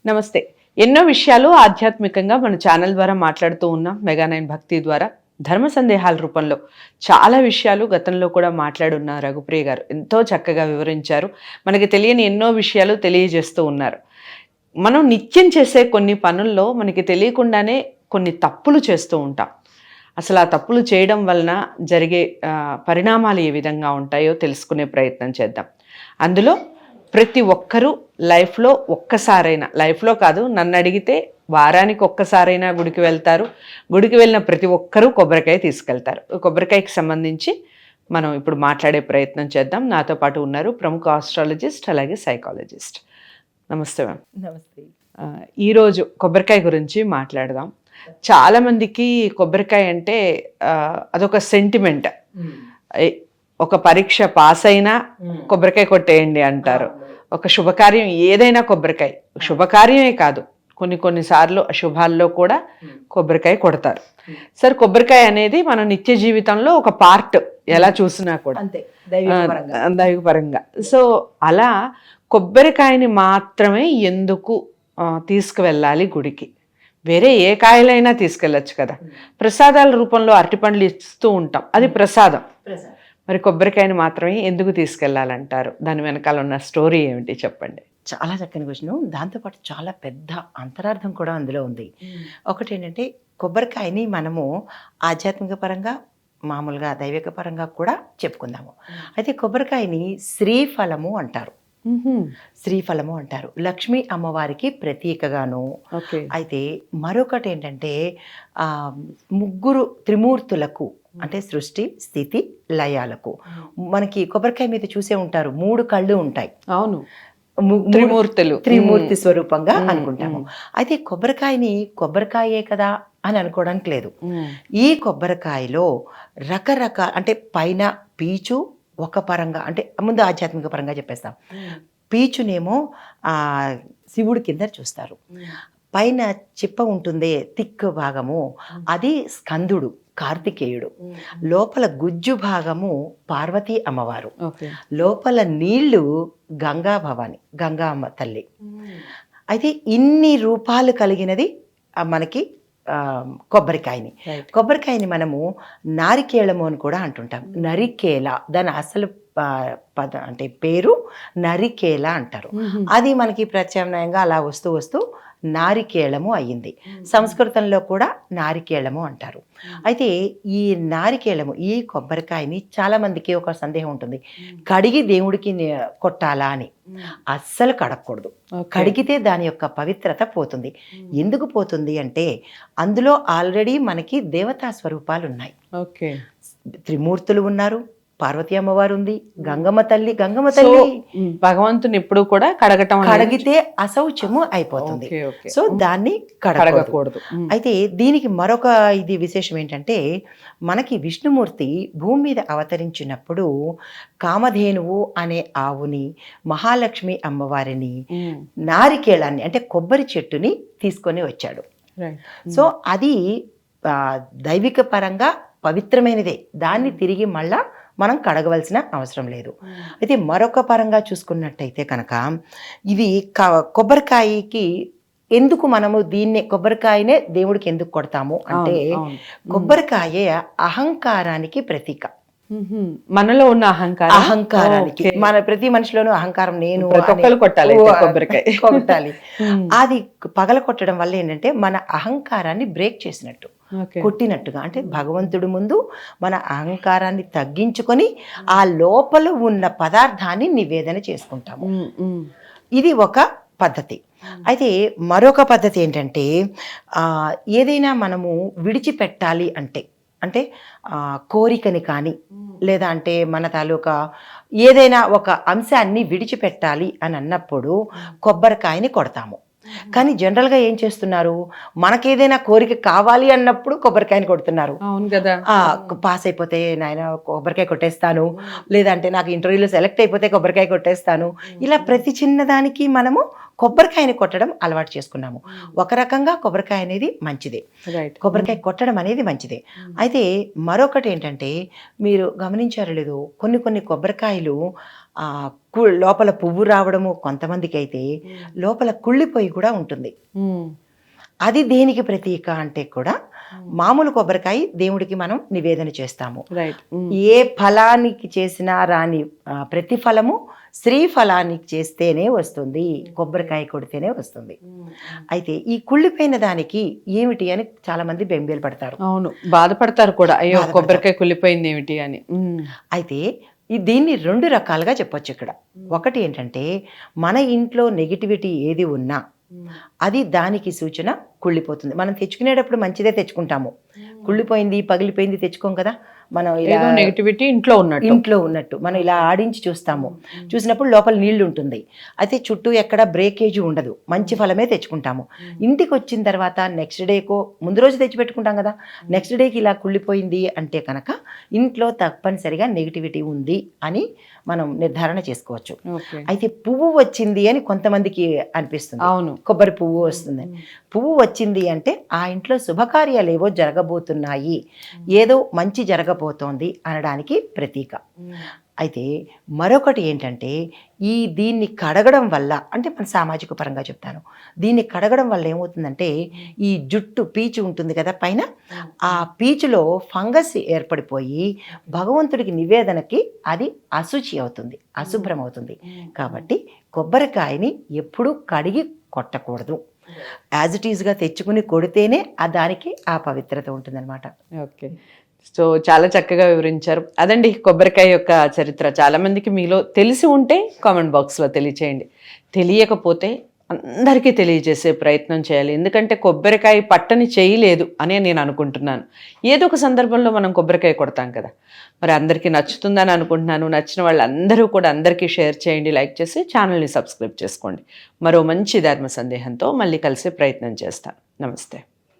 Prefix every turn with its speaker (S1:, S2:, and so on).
S1: నమస్తే. ఎన్నో విషయాలు ఆధ్యాత్మికంగా మన ఛానల్ ద్వారా మాట్లాడుతూ ఉన్నాం. మెగా9 భక్తి ద్వారా ధర్మ సందేహాల రూపంలో చాలా విషయాలు గతంలో కూడా మాట్లాడున్న రఘుప్రియ గారు ఎంతో చక్కగా వివరించారు. మనకి తెలియని ఎన్నో విషయాలు తెలియజేస్తూ ఉన్నారు. మనం నిత్యం చేసే కొన్ని పనుల్లో మనకి తెలియకుండానే కొన్ని తప్పులు చేస్తూ ఉంటాం. అసలు ఆ తప్పులు చేయడం వలన జరిగే పరిణామాలు ఏ విధంగా ఉంటాయో తెలుసుకునే ప్రయత్నం చేద్దాం. అందులో ప్రతి ఒక్కరూ లైఫ్లో ఒక్కసారైనా, లైఫ్లో కాదు నన్ను అడిగితే వారానికి ఒక్కసారైనా గుడికి వెళ్తారు. గుడికి వెళ్ళిన ప్రతి ఒక్కరూ కొబ్బరికాయ తీసుకెళ్తారు. కొబ్బరికాయకి సంబంధించి మనం ఇప్పుడు మాట్లాడే ప్రయత్నం చేద్దాం. నాతో పాటు ఉన్నారు ప్రముఖ ఆస్ట్రాలజిస్ట్ అలాగే సైకాలజిస్ట్. నమస్తే మ్యామ్.
S2: నమస్తే.
S1: ఈరోజు కొబ్బరికాయ గురించి మాట్లాడదాం. చాలామందికి కొబ్బరికాయ అంటే అదొక సెంటిమెంట్. ఒక పరీక్ష పాస్ అయినా కొబ్బరికాయ కొట్టేయండి అంటారు. ఒక శుభకార్యం ఏదైనా కొబ్బరికాయ, శుభకార్యమే కాదు కొన్నిసార్లు అశుభాల్లో కూడా కొబ్బరికాయ కొడతారు. సరే, కొబ్బరికాయ అనేది మన నిత్య జీవితంలో ఒక పార్ట్ ఎలా చూసినా కూడా దైవపరంగా. సో అలా కొబ్బరికాయని మాత్రమే ఎందుకు తీసుకువెళ్ళాలి గుడికి? వేరే ఏ కాయలైనా తీసుకెళ్ళచ్చు కదా. ప్రసాదాల రూపంలో అరటిపండ్లు ఇస్తూ ఉంటాం, అది ప్రసాదం. మరి కొబ్బరికాయని మాత్రమే ఎందుకు తీసుకెళ్లాలంటారు? దాని వెనకాల ఉన్న స్టోరీ ఏమిటి చెప్పండి.
S2: చాలా చక్కని క్వశ్చన్. దాంతోపాటు చాలా పెద్ద అంతరార్థం కూడా అందులో ఉంది. ఒకటి ఏంటంటే, కొబ్బరికాయని మనము ఆధ్యాత్మిక పరంగా మామూలుగా దైవిక పరంగా కూడా చెప్పుకుందాము. అయితే కొబ్బరికాయని శ్రీఫలము అంటారు. శ్రీఫలము అంటారు. లక్ష్మీ అమ్మవారికి ప్రతీకగాను. అయితే మరొకటి ఏంటంటే, ముగ్గురు త్రిమూర్తులకు అంటే సృష్టి, స్థితి, లయాలకు మనకి కొబ్బరికాయ మీద చూసే ఉంటారు, 3 కళ్ళు ఉంటాయి.
S1: అవును,
S2: త్రిమూర్తి స్వరూపంగా అనుకుంటాము. అయితే కొబ్బరికాయని కొబ్బరికాయే కదా అని అనుకోవడానికి లేదు. ఈ కొబ్బరికాయలో రకరకాల అంటే పైన పీచు ఒక పరంగా, అంటే ముందు ఆధ్యాత్మిక పరంగా చెప్పేస్తాం. పీచునేమో శివుడి కింద చూస్తారు. పైన చిప్ప ఉంటుందే తిక్కు భాగము, అది స్కందుడు కార్తికేయుడు. లోపల గుజ్జు భాగము పార్వతీ అమ్మవారు. లోపల నీళ్లు గంగా భవాని, గంగా అమ్మ తల్లి. అయితే ఇన్ని రూపాలు కలిగినది మనకి కొబ్బరికాయని మనము నారికేళము అని కూడా అంటుంటాం. నరికేల, దాని అసలు అంటే పేరు నరికేల అంటారు. అది మనకి ప్రత్యామ్నాయంగా అలా వస్తూ వస్తూ నారికేళము అయ్యింది. సంస్కృతంలో కూడా నారికేళము అంటారు. అయితే ఈ నారికేళము, ఈ కొబ్బరికాయని చాలా మందికి ఒక సందేహం ఉంటుంది, కడిగి దేవుడికి కొట్టాలా అని. అస్సలు కడగకూడదు. కడిగితే దాని యొక్క పవిత్రత పోతుంది. ఎందుకు పోతుంది అంటే, అందులో ఆల్రెడీ మనకి దేవతా స్వరూపాలు ఉన్నాయి. త్రిమూర్తులు ఉన్నారు, పార్వతీ అమ్మవారు ఉంది, గంగమ్మ తల్లి
S1: భగవంతుని ఎప్పుడు కూడా
S2: కడిగితే అశౌచము అయిపోతుంది. సో దాన్ని కడగకూడదు. అయితే దీనికి మరొక విశేషం ఏంటంటే, మనకి విష్ణుమూర్తి భూమి మీద అవతరించినప్పుడు కామధేనువు అనే ఆవుని, మహాలక్ష్మి అమ్మవారిని, నారికేళాన్ని అంటే కొబ్బరి చెట్టుని తీసుకొని వచ్చాడు. సో అది దైవిక పరంగా పవిత్రమైనదే. దాన్ని తిరిగి మళ్ళా మనం కడగవలసిన అవసరం లేదు. అయితే మరొక పరంగా చూసుకున్నట్టయితే కనుక, ఇది కొబ్బరికాయకి ఎందుకు మనము కొబ్బరికాయనే దేవుడికి ఎందుకు కొడతాము అంటే, కొబ్బరికాయ అహంకారానికి ప్రతీక.
S1: మనలో ఉన్న
S2: అహంకారానికి, మన ప్రతి మనిషిలోనూ అహంకారం, నేను
S1: కొట్టాలి.
S2: అది పగల కొట్టడం వల్ల ఏంటంటే మన అహంకారాన్ని బ్రేక్ చేసినట్టు, కొట్టినట్టుగా. అంటే భగవంతుడి ముందు మన అహంకారాన్ని తగ్గించుకొని ఆ లోపల ఉన్న పదార్థాన్ని నివేదన చేసుకుంటాము. ఇది ఒక పద్ధతి. అయితే మరొక పద్ధతి ఏంటంటే, ఏదైనా మనము విడిచిపెట్టాలి అంటే కోరికని కానీ, లేదా అంటే మన తాలూకా ఏదైనా ఒక అంశాన్ని విడిచిపెట్టాలి అని అన్నప్పుడు కొబ్బరికాయని కొడతాము. కానీ జనరల్గా ఏం చేస్తున్నారు, మనకేదైనా కోరిక కావాలి అన్నప్పుడు కొబ్బరికాయని కొడుతున్నారు.
S1: అవును కదా.
S2: పాస్ అయిపోతే నాయన కొబ్బరికాయ కొట్టేస్తాను, లేదంటే నాకు ఇంటర్వ్యూలో సెలెక్ట్ అయిపోతే కొబ్బరికాయ కొట్టేస్తాను. ఇలా ప్రతి చిన్నదానికి మనము కొబ్బరికాయని కొట్టడం అలవాటు చేసుకున్నాము. ఒక రకంగా కొబ్బరికాయ అనేది మంచిదే, కొబ్బరికాయ కొట్టడం అనేది మంచిదే. అయితే మరొకటి ఏంటంటే, మీరు గమనించారో లేదో, కొన్ని కొబ్బరికాయలు లోపల పువ్వు రావడము కొంతమందికి అయితే లోపల కుళ్ళిపోయి కూడా ఉంటుంది. అది దేనికి ప్రతీక అంటే కూడా మామూలు కొబ్బరికాయ దేవుడికి మనం నివేదన చేస్తాము. ఏ ఫలానికి చేసినా రాని ప్రతిఫలము శ్రీఫలానికి చేస్తేనే వస్తుంది, కొబ్బరికాయ కొడితేనే వస్తుంది. అయితే ఈ కుళ్ళిపోయిన దానికి ఏమిటి అని చాలా మంది బెంబేలు పడతారు.
S1: అవును, బాధపడతారు కూడా, అయ్యో కొబ్బరికాయ కుళ్ళిపోయింది ఏమిటి అని.
S2: అయితే దీన్ని 2 రకాలుగా చెప్పొచ్చు ఇక్కడ. ఒకటి ఏంటంటే మన ఇంట్లో నెగిటివిటీ ఏది ఉన్నా అది దానికి సూచన కుళ్ళిపోతుంది. మనం తెచ్చుకునేటప్పుడు మంచిదే తెచ్చుకుంటాము, కుళ్ళిపోయింది పగిలిపోయింది తెచ్చుకోం కదా. మనం ఇలా
S1: నెగిటివిటీ ఇంట్లో ఉన్నట్టు మనం ఇలా ఆడించి చూస్తాము. చూసినప్పుడు లోపల నీళ్లు ఉంటుంది, అయితే చుట్టూ ఎక్కడ బ్రేకేజ్ ఉండదు, మంచి ఫలమే తెచ్చుకుంటాము. ఇంటికి వచ్చిన తర్వాత నెక్స్ట్ డేకో ముందు రోజు తెచ్చి పెట్టుకుంటాం కదా, నెక్స్ట్ డేకి ఇలా కుళ్ళిపోయింది అంటే కనుక ఇంట్లో తప్పనిసరిగా నెగిటివిటీ ఉంది అని మనం నిర్ధారణ చేసుకోవచ్చు. అయితే పువ్వు వచ్చింది అని కొంతమందికి అనిపిస్తుంది, అవును కొబ్బరి పువ్వు వస్తుంది. పువ్వు వచ్చింది అంటే ఆ ఇంట్లో శుభకార్యాలు ఏవో జరగబోతున్నాయి, ఏదో మంచి జరగబోతోంది అనడానికి ప్రతీక. అయితే మరొకటి ఏంటంటే దీన్ని కడగడం వల్ల, అంటే మన సామాజిక పరంగా చెప్తాను, దీన్ని కడగడం వల్ల ఏమవుతుందంటే ఈ జుట్టు పీచు ఉంటుంది కదా పైన, ఆ పీచులో ఫంగస్ ఏర్పడిపోయి భగవంతుడికి నివేదనకి అది అశుచి అవుతుంది, అశుభ్రం అవుతుంది. కాబట్టి కొబ్బరికాయని ఎప్పుడూ కడిగి కొట్టకూడదు, యాజ్ ఇట్ ఈజ్గా తెచ్చుకుని కొడితేనే దానికి ఆ పవిత్రత ఉంటుందన్నమాట. ఓకే, సో చాలా చక్కగా వివరించారు. అదండి కొబ్బరికాయ యొక్క చరిత్ర. చాలామందికి మీలో తెలిసి ఉంటే కామెంట్ బాక్స్లో తెలియచేయండి, తెలియకపోతే అందరికీ తెలియజేసే ప్రయత్నం చేయాలి. ఎందుకంటే కొబ్బరికాయ పట్టని చేయలేదు అని నేను అనుకుంటున్నాను. ఏదో ఒక సందర్భంలో మనం కొబ్బరికాయ కొడతాం కదా, మరి అందరికీ నచ్చుతుందని అనుకుంటున్నాను. నచ్చిన వాళ్ళందరూ కూడా అందరికీ షేర్ చేయండి, లైక్ చేసి ఛానల్ని సబ్స్క్రైబ్ చేసుకోండి. మరో మంచి ధర్మ సందేహంతో మళ్ళీ కలిసే ప్రయత్నం చేస్తాను. నమస్తే.